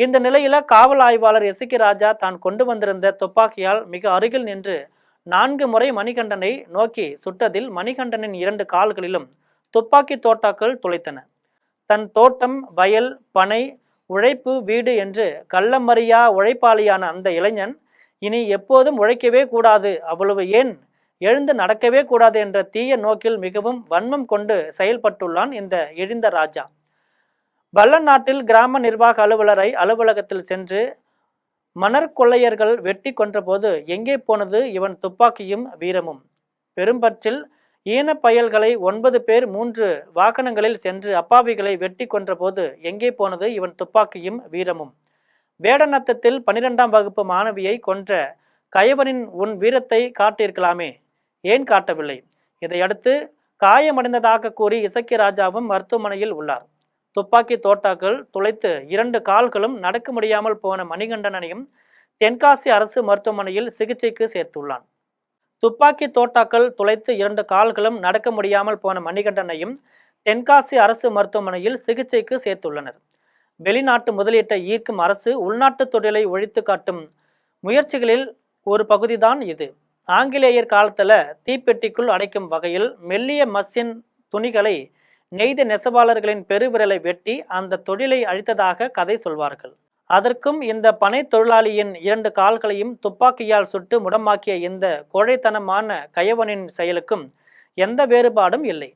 இந்த நிலையில காவல் ஆய்வாளர் எசக்கி ராஜா தான் கொண்டு வந்திருந்த துப்பாக்கியால் மிக அருகில் நின்று 4 முறை மணிகண்டனை நோக்கி சுட்டதில் மணிகண்டனின் 2 கால்களிலும் துப்பாக்கி தோட்டாக்கள் துளைத்தன. தன் தோட்டம், வயல், பனை, உழைப்பு, வீடு என்று கள்ளமறியா உழைப்பாளியான அந்த இளைஞன் இனி எப்போதும் உழைக்கவே கூடாது, அவ்வளவு ஏன் எழுந்து நடக்கவே கூடாது என்ற தீய நோக்கில் மிகவும் வன்மம் கொண்டு செயல்பட்டுள்ளான் இந்த இழிந்த ராஜா. வல்லநாட்டில் கிராம நிர்வாக அலுவலரை அலுவலகத்தில் சென்று மணற்கொள்ளையர்கள் வெட்டி கொன்றபோது எங்கே போனது இவன் துப்பாக்கியும் வீரமும்? பெரும்பற்றில் ஈனப்பயல்களை 9 பேர் 3 வாகனங்களில் சென்று அப்பாவிகளை வெட்டி கொன்றபோது எங்கே போனது இவன் துப்பாக்கியும் வீரமும்? வேடநத்தத்தில் 12ஆம் வகுப்பு மாணவியை கொன்ற கயவனின் உன் வீரத்தை காட்டியிருக்கலாமே, ஏன் காட்டவில்லை? இதையடுத்து காயமடைந்ததாக கூறி இசக்கி ராஜாவும் மருத்துவமனையில் உள்ளார். துப்பாக்கி தோட்டாக்கள் துளைத்து 2 கால்களும் நடக்க முடியாமல் போன மணிகண்டனையும் தென்காசி அரசு மருத்துவமனையில் சிகிச்சைக்கு சேர்த்துள்ளான். துப்பாக்கி தோட்டாக்கள் துளைத்து 2 கால்களும் நடக்க முடியாமல் போன மணிகண்டனையும் தென்காசி அரசு மருத்துவமனையில் சிகிச்சைக்கு சேர்த்துள்ளனர். வெளிநாட்டு முதலீட்டை ஈர்க்கும் அரசு உள்நாட்டு தொழிலை ஒழித்து காட்டும் முயற்சிகளில் ஒரு பகுதிதான் இது. ஆங்கிலேயர் காலத்துல தீப்பெட்டிக்குள் அடைக்கும் வகையில் மெல்லிய மஸ்ஸின் துணிகளை நெய்த நெசவாளர்களின் பெருவிரலை வெட்டி அந்த தொழிலை அழித்ததாக கதை சொல்வார்கள். அதற்கும் இந்த பனை தொழிலாளியின் 2 கால்களையும் துப்பாக்கியால் சுட்டு முடமாக்கிய இந்த கோழைத்தனமான கயவனின் செயலுக்கும் எந்த வேறுபாடும் இல்லை.